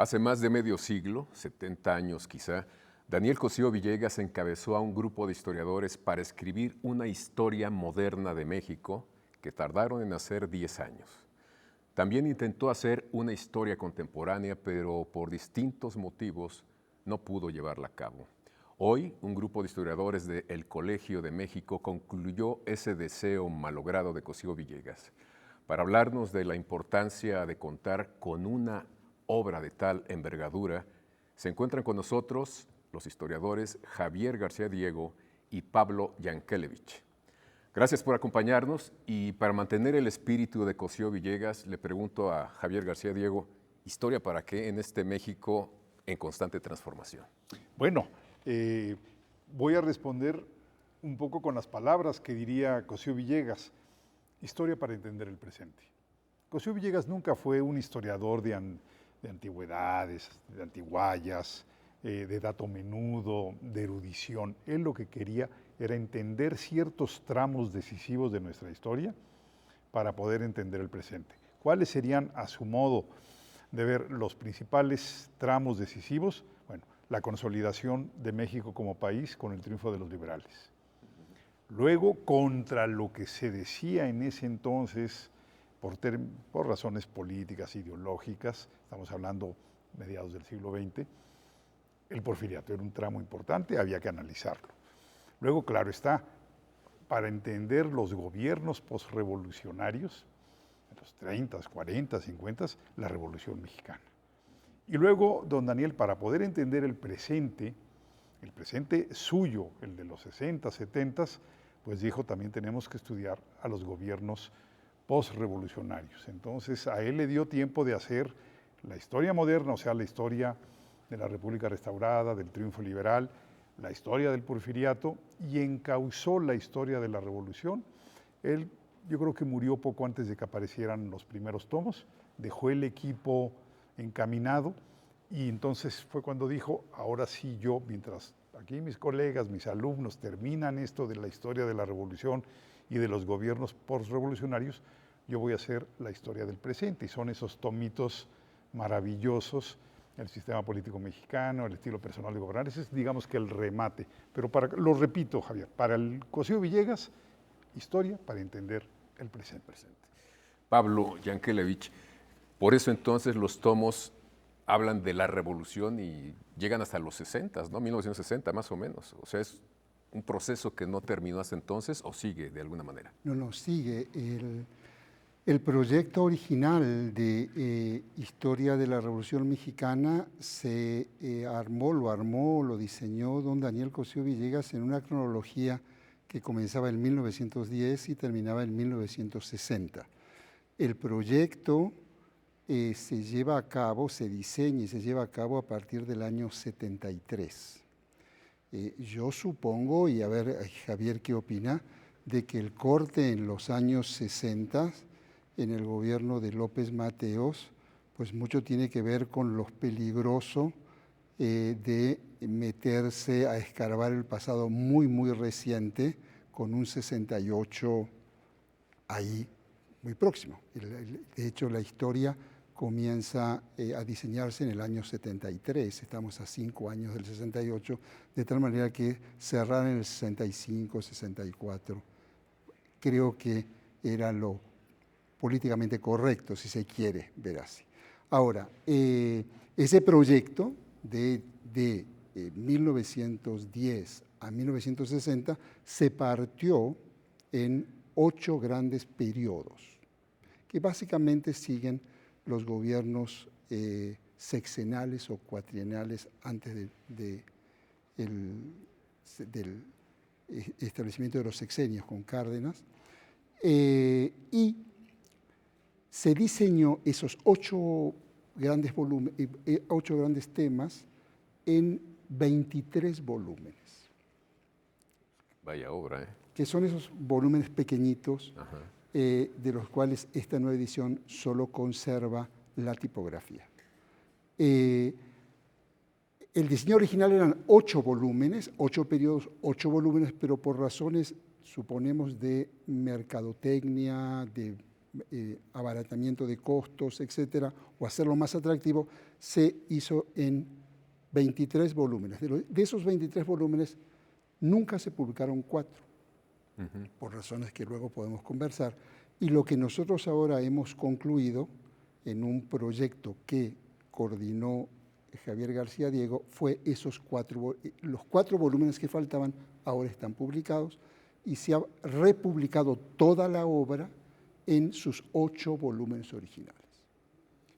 Hace más de medio siglo, 70 años quizá, Daniel Cosío Villegas encabezó a un grupo de historiadores para escribir una historia moderna de México que tardaron en hacer 10 años. También intentó hacer una historia contemporánea, pero por distintos motivos no pudo llevarla a cabo. Hoy, un grupo de historiadores del Colegio de México concluyó ese deseo malogrado de Cosío Villegas para hablarnos de la importancia de contar con una obra de tal envergadura. Se encuentran con nosotros los historiadores Javier García Diego y Pablo Yankelevich. Gracias por acompañarnos, y para mantener el espíritu de Cosío Villegas le pregunto a Javier García Diego, ¿historia para qué en este México en constante transformación? Bueno, voy a responder un poco con las palabras que diría Cosío Villegas. Historia para entender el presente. Cosío Villegas nunca fue un historiador de antigüedades, de antiguallas, de dato menudo, de erudición. Él lo que quería era entender ciertos tramos decisivos de nuestra historia para poder entender el presente. ¿Cuáles serían, a su modo de ver, los principales tramos decisivos? Bueno, la consolidación de México como país con el triunfo de los liberales. Luego, contra lo que se decía en ese entonces, por razones políticas, ideológicas, estamos hablando mediados del siglo XX, el porfiriato era un tramo importante, había que analizarlo. Luego, claro está, para entender los gobiernos posrevolucionarios, en los 30, 40, 50, la Revolución Mexicana. Y luego, don Daniel, para poder entender el presente suyo, el de los 60, 70, pues dijo, también tenemos que estudiar a los gobiernos posrevolucionarios. Entonces, a él le dio tiempo de hacer la historia moderna, o sea, la historia de la República restaurada, del triunfo liberal, la historia del porfiriato, y encauzó la historia de la revolución. Él, yo creo que murió poco antes de que aparecieran los primeros tomos, dejó el equipo encaminado, y entonces fue cuando dijo, ahora sí yo, mientras aquí mis colegas, mis alumnos terminan esto de la historia de la revolución y de los gobiernos postrevolucionarios, yo voy a hacer la historia del presente, y son esos tomitos maravillosos, el sistema político mexicano, el estilo personal de gobernar. Ese es, digamos, que el remate. Pero lo repito, Javier, para el Cosío Villegas, historia para entender el presente. Pablo Yankelevich, por eso entonces los tomos hablan de la revolución y llegan hasta los 60, ¿no? 1960 más o menos. O sea, es un proceso que no terminó hasta entonces, ¿o sigue de alguna manera? No, sigue. El proyecto original de Historia de la Revolución Mexicana se lo diseñó don Daniel Cosío Villegas en una cronología que comenzaba en 1910 y terminaba en 1960. El proyecto se lleva a cabo, se diseña y se lleva a cabo a partir del año 73. Yo supongo, y a ver, Javier, ¿qué opina?, de que el corte en los años 60, en el gobierno de López Mateos, pues mucho tiene que ver con lo peligroso de meterse a escarbar el pasado muy, muy reciente, con un 68 ahí muy próximo. De hecho, la historia comienza a diseñarse en el año 73, estamos a 5 años del 68, de tal manera que cerrar en el 65, 64, creo que era lo políticamente correcto, si se quiere ver así. Ahora, ese proyecto de 1910 a 1960 se partió en 8 grandes periodos, que básicamente siguen los gobiernos sexenales o cuatrienales antes del establecimiento de los sexenios con Cárdenas, y se diseñó esos 8 grandes temas en 23 volúmenes. Vaya obra, ¿eh? Que son esos volúmenes pequeñitos, de los cuales esta nueva edición solo conserva la tipografía. El diseño original eran 8 volúmenes, 8 periodos, 8 volúmenes, pero por razones, suponemos, de mercadotecnia, de abaratamiento de costos, etcétera, o hacerlo más atractivo, se hizo en 23 volúmenes. De esos 23 volúmenes, nunca se publicaron 4, por razones que luego podemos conversar. Y lo que nosotros ahora hemos concluido en un proyecto que coordinó Javier García Diego fue los 4 volúmenes que faltaban, ahora están publicados y se ha republicado toda la obra en sus 8 volúmenes originales.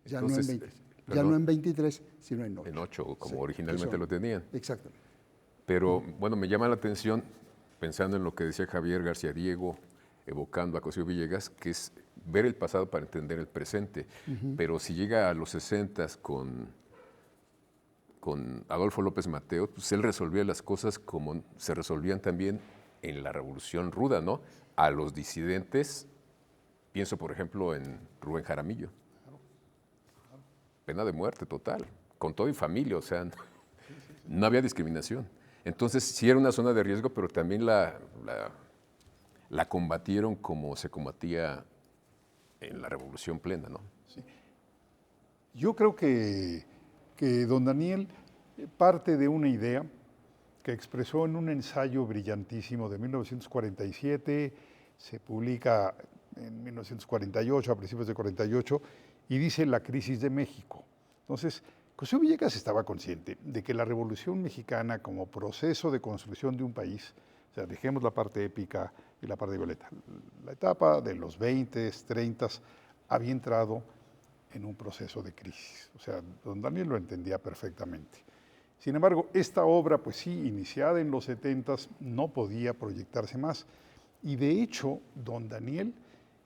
Ya, entonces, no en 23, sino en 8. En 8, como originalmente lo tenían. Exactamente. Pero bueno, me llama la atención, pensando en lo que decía Javier García Diego, evocando a Cosío Villegas, que es ver el pasado para entender el presente. Pero si llega a los 60 con Adolfo López Mateos, pues él resolvía las cosas como se resolvían también en la Revolución Ruda, ¿no? A los disidentes, pienso por ejemplo en Rubén Jaramillo. Pena de muerte total, con todo y familia, o sea, no había discriminación. Entonces sí era una zona de riesgo, pero también la combatieron como se combatía en la Revolución plena, ¿no? Sí. Yo creo que don Daniel parte de una idea que expresó en un ensayo brillantísimo de 1947, se publica en 1948, a principios de 48, y dice La crisis de México. Entonces, Cosío Villegas estaba consciente de que la Revolución Mexicana como proceso de construcción de un país, o sea, dejemos la parte épica y la parte violeta, la etapa de los 20, 30 había entrado en un proceso de crisis. O sea, don Daniel lo entendía perfectamente. Sin embargo, esta obra, pues sí, iniciada en los 70, no podía proyectarse más. Y de hecho, don Daniel,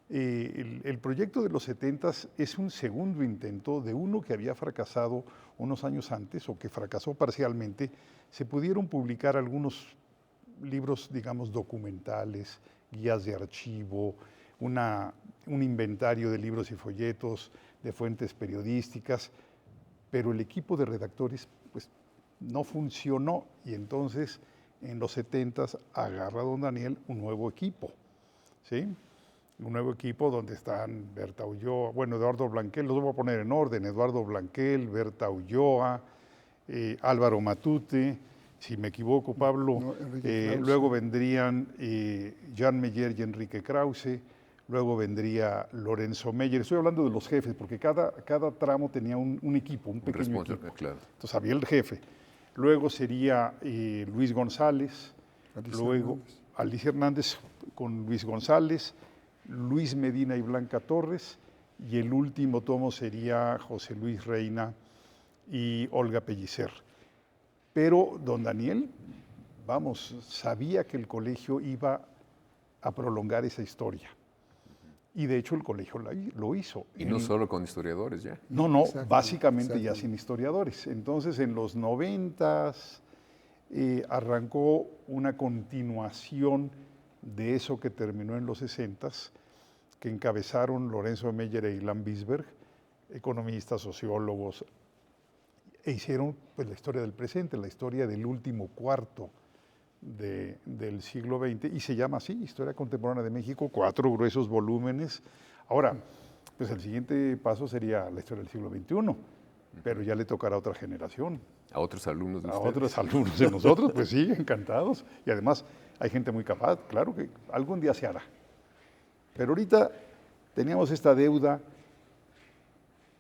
el proyecto de los 70 es un segundo intento de uno que había fracasado unos años antes o que fracasó parcialmente. Se pudieron publicar algunos libros, digamos, documentales, guías de archivo, un inventario de libros y folletos, de fuentes periodísticas, pero el equipo de redactores pues, no funcionó y entonces en los 70 agarra don Daniel un nuevo equipo, ¿sí? Un nuevo equipo donde están Berta Ulloa, bueno, Eduardo Blanquel, los voy a poner en orden, Eduardo Blanquel, Berta Ulloa, Álvaro Matute, si me equivoco, Pablo, luego vendrían Jan Meyer y Enrique Krause, luego vendría Lorenzo Meyer. Estoy hablando de los jefes, porque cada tramo tenía un equipo, un pequeño equipo. Claro. Entonces había el jefe. Luego sería Luis González, luego Alicia Hernández con Luis González, Luis Medina y Blanca Torres, y el último tomo sería José Luis Reina y Olga Pellicer. Pero don Daniel, vamos, sabía que el colegio iba a prolongar esa historia. Y de hecho el colegio lo hizo. Y no solo con historiadores ya. No, básicamente ya sin historiadores. Entonces en los 90 arrancó una continuación de eso que terminó en los 60, que encabezaron Lorenzo Meyer e Ilan Bisberg, economistas, sociólogos, e hicieron pues, la historia del presente, la historia del último cuarto del siglo XX, y se llama así, Historia Contemporánea de México, 4 gruesos volúmenes. Ahora, pues el siguiente paso sería la historia del siglo XXI, pero ya le tocará a otra generación. A otros alumnos de ustedes. A otros alumnos de nosotros, pues sí, encantados. Y además hay gente muy capaz, claro que algún día se hará. Pero ahorita teníamos esta deuda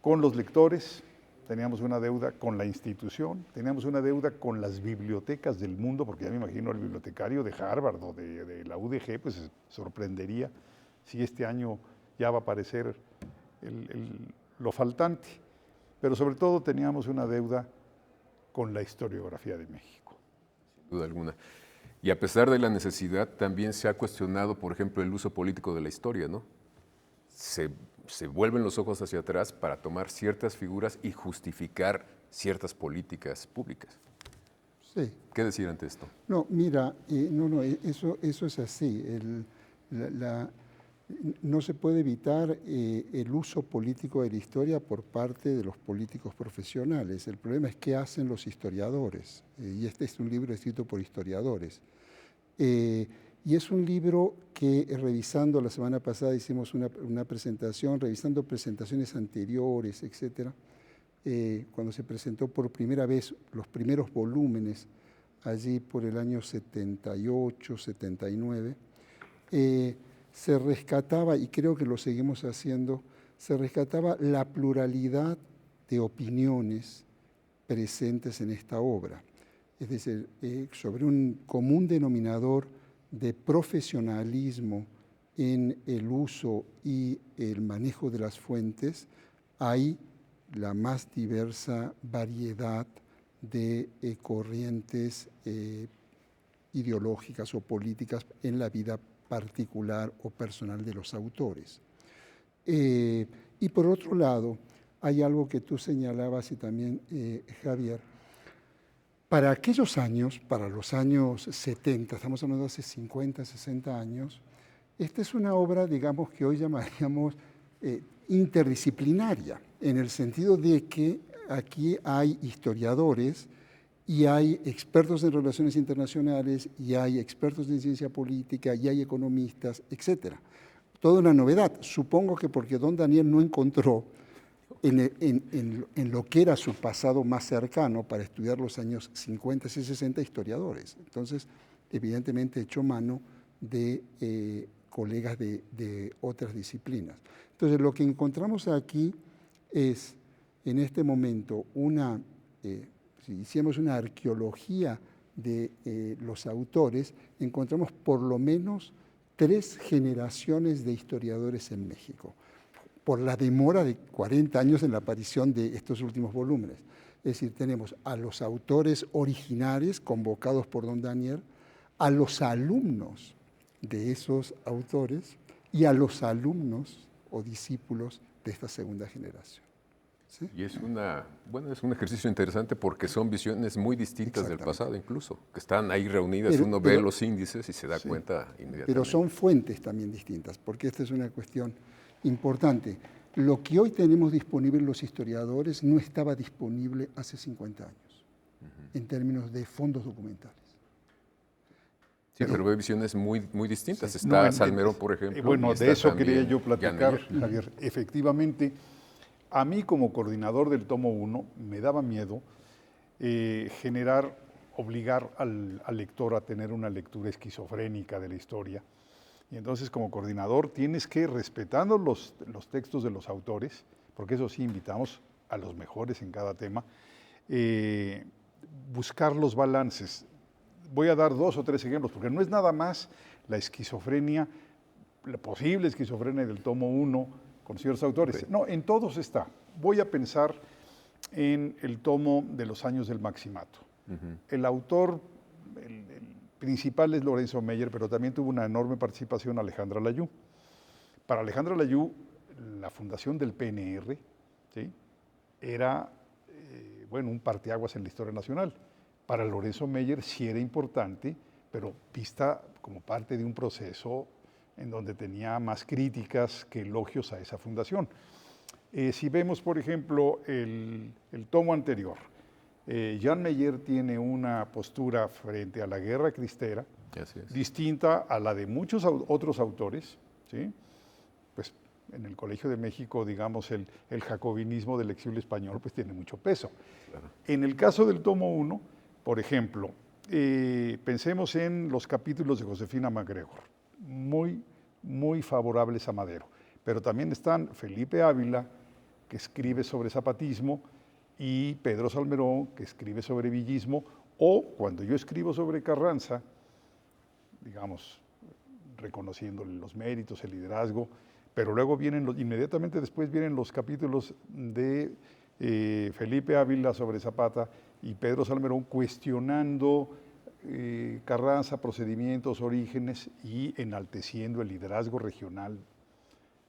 con los lectores, teníamos una deuda con la institución, teníamos una deuda con las bibliotecas del mundo, porque ya me imagino el bibliotecario de Harvard o de la UDG, pues se sorprendería si este año ya va a aparecer lo faltante. Pero sobre todo teníamos una deuda con la historiografía de México. Sin duda alguna. Y a pesar de la necesidad, también se ha cuestionado, por ejemplo, el uso político de la historia, ¿no? Se vuelven los ojos hacia atrás para tomar ciertas figuras y justificar ciertas políticas públicas. Sí. ¿Qué decir ante esto? No, mira, eso es así. No se puede evitar el uso político de la historia por parte de los políticos profesionales. El problema es qué hacen los historiadores. Y este es un libro escrito por historiadores. Y Y es un libro que revisando, la semana pasada hicimos una presentación, revisando presentaciones anteriores, etcétera, cuando se presentó por primera vez los primeros volúmenes, allí por el año 78, 79, se rescataba, y creo que lo seguimos haciendo, se rescataba la pluralidad de opiniones presentes en esta obra. Es decir, sobre un común denominador de profesionalismo en el uso y el manejo de las fuentes, hay la más diversa variedad de corrientes ideológicas o políticas en la vida particular o personal de los autores. Y por otro lado, hay algo que tú señalabas y también, Javier, para aquellos años, para los años 70, estamos hablando de hace 50, 60 años, esta es una obra, digamos, que hoy llamaríamos interdisciplinaria, en el sentido de que aquí hay historiadores y hay expertos en relaciones internacionales y hay expertos en ciencia política y hay economistas, etcétera. Toda una novedad. Supongo que porque don Daniel no encontró en lo que era su pasado más cercano para estudiar los años 50 y 60 historiadores. Entonces, evidentemente echó mano de colegas de otras disciplinas. Entonces, lo que encontramos aquí es, en este momento, si hiciéramos una arqueología de los autores, encontramos por lo menos 3 generaciones de historiadores en México, por la demora de 40 años en la aparición de estos últimos volúmenes. Es decir, tenemos a los autores originales convocados por don Daniel, a los alumnos de esos autores y a los alumnos o discípulos de esta segunda generación. ¿Sí? Y es un ejercicio interesante porque son visiones muy distintas del pasado incluso, que están ahí reunidas, uno ve los índices y se da cuenta inmediatamente. Pero son fuentes también distintas, porque esta es una cuestión importante. Lo que hoy tenemos disponible los historiadores no estaba disponible hace 50 años, en términos de fondos documentales. Sí, pero hay visiones muy, muy distintas. Sí. Está Salmerón, por ejemplo. Bueno, de eso quería yo platicar, Javier. Efectivamente, a mí como coordinador del tomo 1 me daba miedo obligar al lector a tener una lectura esquizofrénica de la historia. Y entonces como coordinador tienes que, respetando los textos de los autores, porque eso sí, invitamos a los mejores en cada tema, buscar los balances. Voy a dar 2 o 3 ejemplos, porque no es nada más la esquizofrenia, la posible esquizofrenia del tomo 1 con ciertos autores. Okay. No, en todos está. Voy a pensar en el tomo de los años del Maximato. El autor, el principal es Lorenzo Meyer, pero también tuvo una enorme participación Alejandra Layú. Para Alejandra Layú, la fundación del PNR, ¿sí?, era un parteaguas en la historia nacional. Para Lorenzo Meyer sí era importante, pero vista como parte de un proceso en donde tenía más críticas que elogios a esa fundación. Si vemos, por ejemplo, el tomo anterior, Jan Meyer tiene una postura frente a la guerra cristera distinta a la de muchos otros autores, ¿sí? Pues en el Colegio de México, digamos, el jacobinismo del exilio español pues tiene mucho peso. Claro. En el caso del tomo 1, por ejemplo, pensemos en los capítulos de Josefina MacGregor, muy favorables a Madero, pero también están Felipe Ávila, que escribe sobre zapatismo, y Pedro Salmerón, que escribe sobre villismo, o cuando yo escribo sobre Carranza, digamos, reconociéndole los méritos, el liderazgo, pero luego inmediatamente después vienen los capítulos de Felipe Ávila sobre Zapata y Pedro Salmerón cuestionando Carranza, procedimientos, orígenes y enalteciendo el liderazgo regional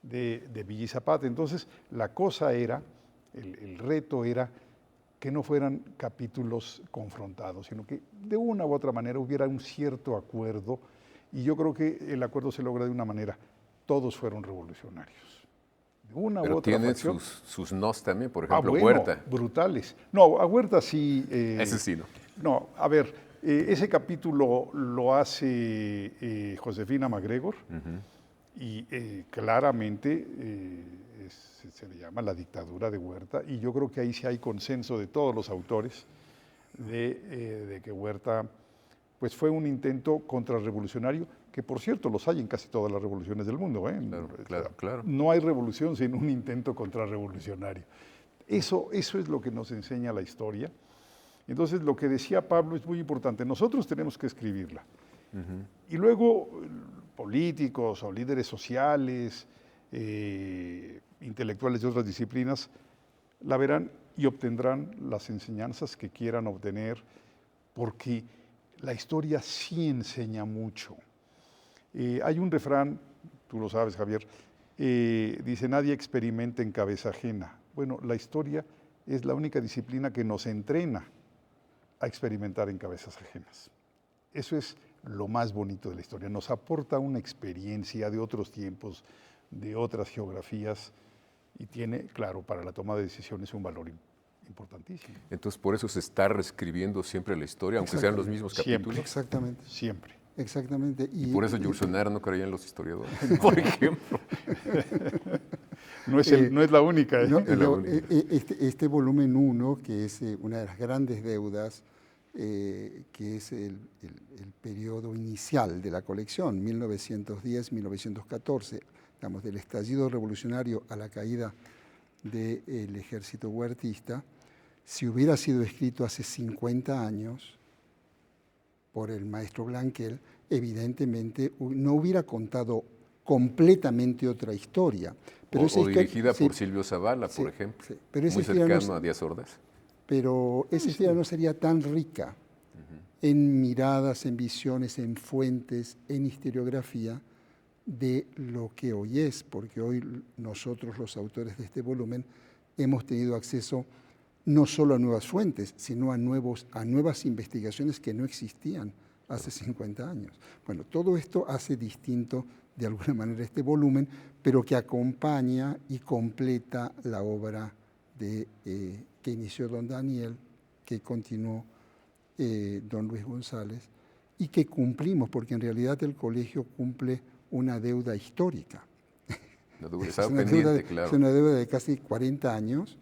de Villa y Zapata. Entonces, la cosa era, el reto era que no fueran capítulos confrontados, sino que de una u otra manera hubiera un cierto acuerdo, y yo creo que el acuerdo se logra de una manera: todos fueron revolucionarios. De una Pero u otra tienen facción. sus nos también, por ejemplo, bueno, Huerta. Brutales. No, a Huerta sí. Ese sí, ¿no? No, a ver, Ese capítulo lo hace Josefina MacGregor y claramente se le llama la dictadura de Huerta, y yo creo que ahí sí hay consenso de todos los autores de que Huerta pues fue un intento contrarrevolucionario, que por cierto los hay en casi todas las revoluciones del mundo. Claro. No hay revolución sin un intento contrarrevolucionario. Eso es lo que nos enseña la historia. Entonces, lo que decía Pablo es muy importante. Nosotros tenemos que escribirla. Y luego, políticos o líderes sociales, intelectuales de otras disciplinas, la verán y obtendrán las enseñanzas que quieran obtener, porque la historia sí enseña mucho. Hay un refrán, tú lo sabes, Javier, dice: nadie experimenta en cabeza ajena. Bueno, la historia es la única disciplina que nos entrena a experimentar en cabezas ajenas. Eso es lo más bonito de la historia. Nos aporta una experiencia de otros tiempos, de otras geografías, y tiene, claro, para la toma de decisiones un valor importantísimo. Entonces, por eso se está reescribiendo siempre la historia, aunque sean los mismos capítulos. Exactamente. Siempre. Exactamente. Y por eso Jules Verne no creía en los historiadores, por ejemplo. No es la única. Este volumen 1, que es una de las grandes deudas, que es el periodo inicial de la colección, 1910-1914, digamos, del estallido revolucionario a la caída del ejército huertista, si hubiera sido escrito hace 50 años por el maestro Blanquel, evidentemente no hubiera contado completamente otra historia. Pero o dirigida por Silvio Zavala, por ejemplo, pero muy cercano a Díaz Ordaz. Pero esa historia no sería tan rica en miradas, en visiones, en fuentes, en historiografía de lo que hoy es, porque hoy nosotros, los autores de este volumen, hemos tenido acceso no solo a nuevas fuentes, sino a nuevas investigaciones que no existían hace 50 años. Bueno, todo esto hace distinto de alguna manera este volumen, pero que acompaña y completa la obra que inició don Daniel, que continuó don Luis González, y que cumplimos, porque en realidad el colegio cumple una deuda histórica. Es una deuda de casi 40 años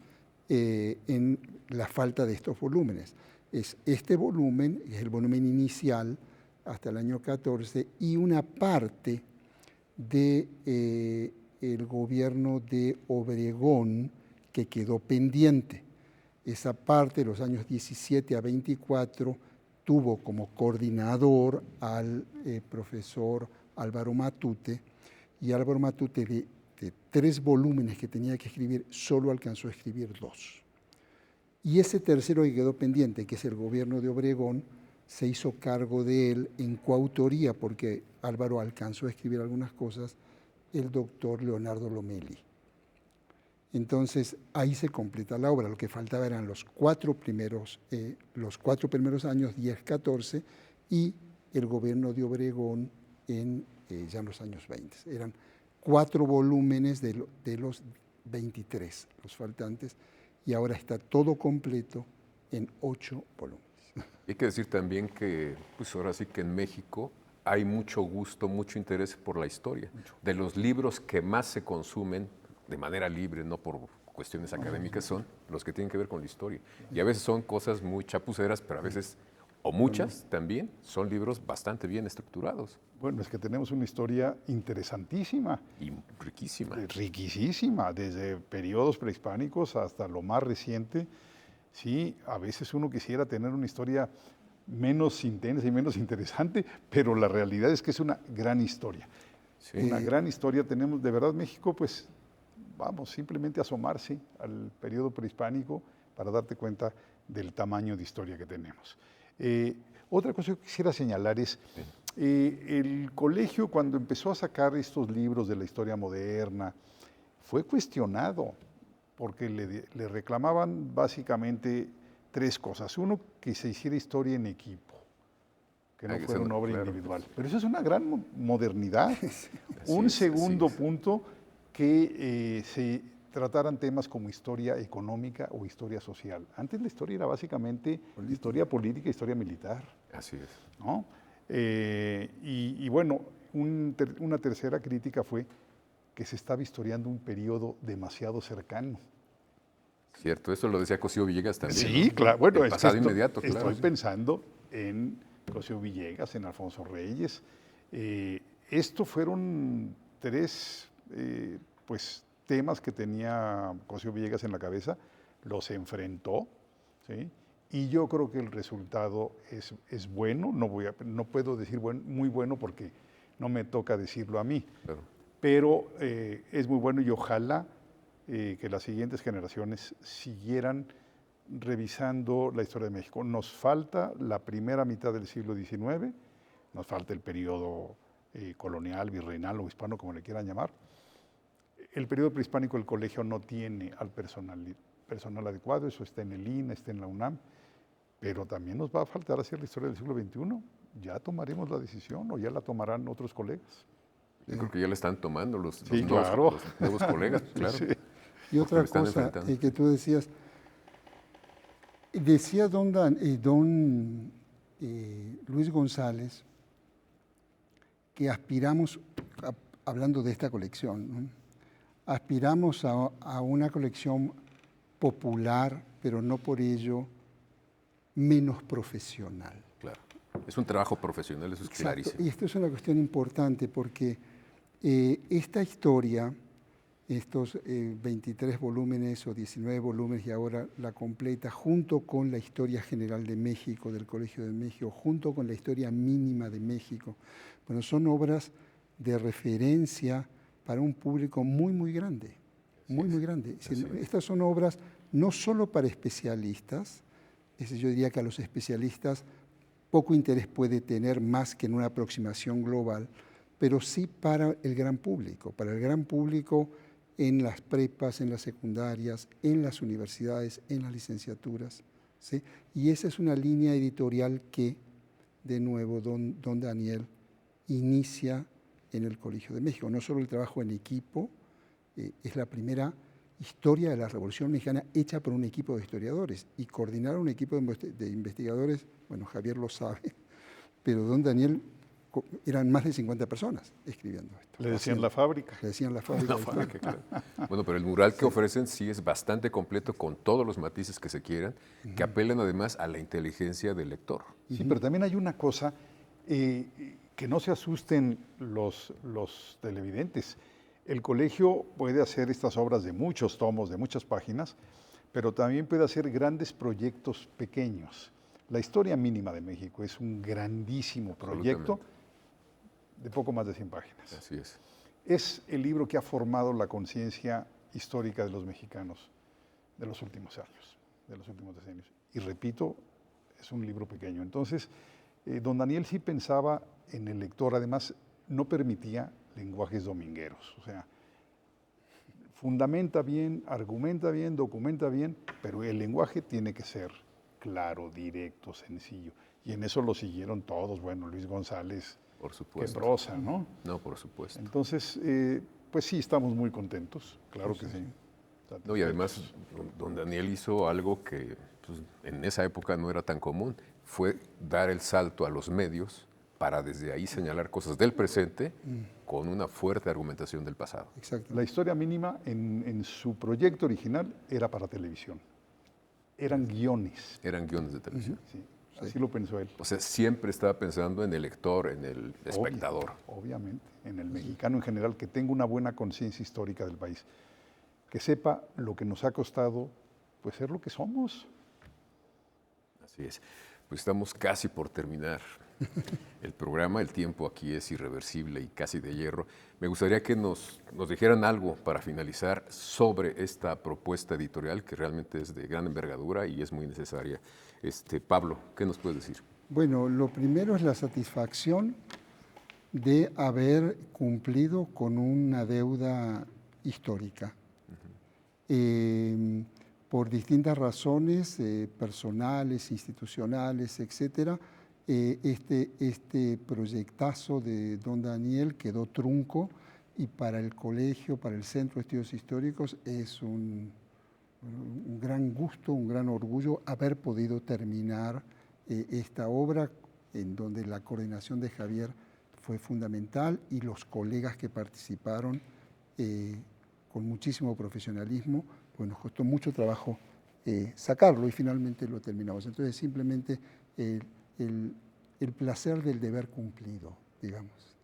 en la falta de estos volúmenes. Es este volumen, es el volumen inicial hasta el año 14, y una parte del gobierno de Obregón que quedó pendiente. Esa parte, los años 17 a 24, tuvo como coordinador al profesor Álvaro Matute, y Álvaro Matute de 3 volúmenes que tenía que escribir, solo alcanzó a escribir 2. Y ese tercero que quedó pendiente, que es el gobierno de Obregón, se hizo cargo de él en coautoría, porque Álvaro alcanzó a escribir algunas cosas, el doctor Leonardo Lomelli. Entonces, ahí se completa la obra. Lo que faltaba eran los 4 primeros años, 10, 14, y el gobierno de Obregón ya en los años 20. Eran 4 volúmenes de los 23, los faltantes, y ahora está todo completo en 8 volúmenes. Hay que decir también que, pues ahora sí que en México hay mucho gusto, mucho interés por la historia. De los libros que más se consumen de manera libre, no por cuestiones académicas, son los que tienen que ver con la historia. Y a veces son cosas muy chapuceras, pero a veces, o muchas también, son libros bastante bien estructurados. Bueno, es que tenemos una historia interesantísima. Y riquísima. Riquísima, desde periodos prehispánicos hasta lo más reciente. Sí, a veces uno quisiera tener una historia menos intensa y menos interesante, pero la realidad es que es una gran historia. Sí. Una gran historia tenemos, de verdad, México, pues, vamos, simplemente asomarse al periodo prehispánico para darte cuenta del tamaño de historia que tenemos. Otra cosa que quisiera señalar es, el colegio, cuando empezó a sacar estos libros de la historia moderna, fue cuestionado, porque le reclamaban básicamente 3 cosas. Uno, que se hiciera historia en equipo, que no fuera una obra individual. Pero eso es una gran modernidad. Un segundo punto, que se trataran temas como historia económica o historia social. Antes la historia era básicamente historia política, historia militar. Así es. ¿No? Y bueno, una tercera crítica fue que se estaba historiando un periodo demasiado cercano. Cierto, eso lo decía Cosío Villegas también. Sí, ¿no? claro. Bueno, El pasado inmediato, claro. Estoy Sí. pensando en Cosío Villegas, en Alfonso Reyes. Esto fueron tres pues, temas que tenía Cosío Villegas en la cabeza, los enfrentó, ¿sí? Y yo creo que el resultado es bueno. No puedo decir muy bueno porque no me toca decirlo a mí, Claro. pero es muy bueno y ojalá que las siguientes generaciones siguieran revisando la historia de México. Nos falta la primera mitad del siglo XIX, nos falta el periodo colonial, virreinal o hispano, como le quieran llamar. El periodo prehispánico el colegio no tiene al personal adecuado, eso está en el INA, está en la UNAM, pero también nos va a faltar hacer la historia del siglo XXI. Ya tomaremos la decisión o ya la tomarán otros colegas. Yo creo que ya la están tomando los, Sí, los nuevos, claro. los nuevos colegas, claro. Sí. Y otra lo están cosa enfrentando. que tú decías, decía don Luis González que aspiramos, hablando de esta colección, ¿no? Aspiramos a una colección popular, pero no por ello menos profesional. Claro. Es un trabajo profesional, eso es Exacto. clarísimo. Y esto es una cuestión importante porque esta historia, estos 23 volúmenes o 19 volúmenes y ahora la completa, junto con la historia general de México, del Colegio de México, junto con la historia mínima de México, bueno, son obras de referencia para un público muy, muy grande, muy, muy grande. Es decir, estas son obras no solo para especialistas, es decir, yo diría que a los especialistas poco interés puede tener más que en una aproximación global, pero sí para el gran público en las prepas, en las secundarias, en las universidades, en las licenciaturas, ¿sí? Y esa es una línea editorial que, de nuevo, don Daniel inicia en el Colegio de México. No solo el trabajo en equipo, es la primera historia de la Revolución Mexicana hecha por un equipo de historiadores. Y coordinar un equipo de investigadores, bueno, Javier lo sabe, pero don Daniel eran más de 50 personas escribiendo esto. Le decían la fábrica. Le decían la fábrica. La fábrica, claro. Bueno, pero el mural que ofrecen sí es bastante completo con todos los matices que se quieran, que apelan además a la inteligencia del lector. Sí, pero también hay una cosa, que no se asusten los televidentes. El colegio puede hacer estas obras de muchos tomos, de muchas páginas, pero también puede hacer grandes proyectos pequeños. La historia mínima de México es un grandísimo proyecto de poco más de 100 páginas. Así es. Es el libro que ha formado la conciencia histórica de los mexicanos de los últimos años, de los últimos decenios. Y repito, es un libro pequeño. Entonces, don Daniel sí pensaba en el lector, además no permitía lenguajes domingueros, o sea, fundamenta bien, argumenta bien, documenta bien, pero el lenguaje tiene que ser claro, directo, sencillo. Y en eso lo siguieron todos, bueno, Luis González, Por qué supuesto. prosa, ¿no? No, por supuesto. Entonces, pues sí, estamos muy contentos, claro que sí. No, y además, don Daniel hizo algo que pues, en esa época no era tan común, fue dar el salto a los medios para desde ahí señalar cosas del presente con una fuerte argumentación del pasado. Exacto. La historia mínima en su proyecto original era para televisión. Eran guiones. Eran guiones de televisión. Sí, así lo pensó él. O sea, siempre estaba pensando en el lector, en el espectador. Obviamente, en el mexicano en general, que tenga una buena conciencia histórica del país, que sepa lo que nos ha costado, pues ser lo que somos. Así es. Pues estamos casi por terminar el programa. El tiempo aquí es irreversible y casi de hierro. Me gustaría que nos dijeran algo para finalizar sobre esta propuesta editorial que realmente es de gran envergadura y es muy necesaria. Pablo, ¿qué nos puedes decir? Bueno, lo primero es la satisfacción de haber cumplido con una deuda histórica. Por distintas razones personales, institucionales, etcétera, este proyectazo de don Daniel quedó trunco y para el colegio, para el Centro de Estudios Históricos, es un gran gusto, un gran orgullo haber podido terminar esta obra en donde la coordinación de Javier fue fundamental y los colegas que participaron con muchísimo profesionalismo, pues nos costó mucho trabajo sacarlo y finalmente lo terminamos. Entonces simplemente el placer del deber cumplido, digamos.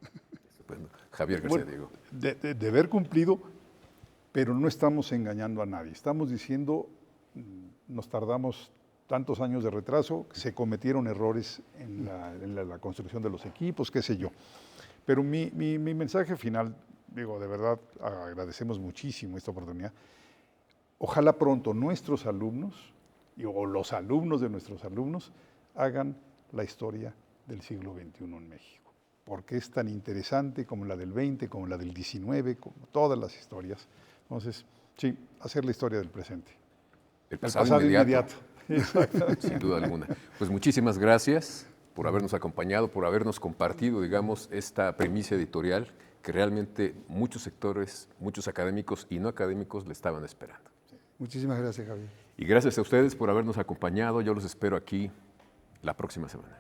Estupendo. Javier García Diego. Deber cumplido, pero no estamos engañando a nadie. Estamos diciendo, nos tardamos tantos años de retraso, se cometieron errores en la construcción de los equipos, qué sé yo. Pero mi mensaje final, digo, de verdad agradecemos muchísimo esta oportunidad. Ojalá pronto nuestros alumnos o los alumnos de nuestros alumnos hagan la historia del siglo XXI en México, porque es tan interesante como la del XX, como la del XIX, como todas las historias. Entonces, sí, hacer la historia del presente. El pasado inmediato. Sin duda alguna. Pues muchísimas gracias por habernos acompañado, por habernos compartido, digamos, esta primicia editorial que realmente muchos sectores, muchos académicos y no académicos le estaban esperando. Muchísimas gracias, Javier. Y gracias a ustedes por habernos acompañado. Yo los espero aquí la próxima semana.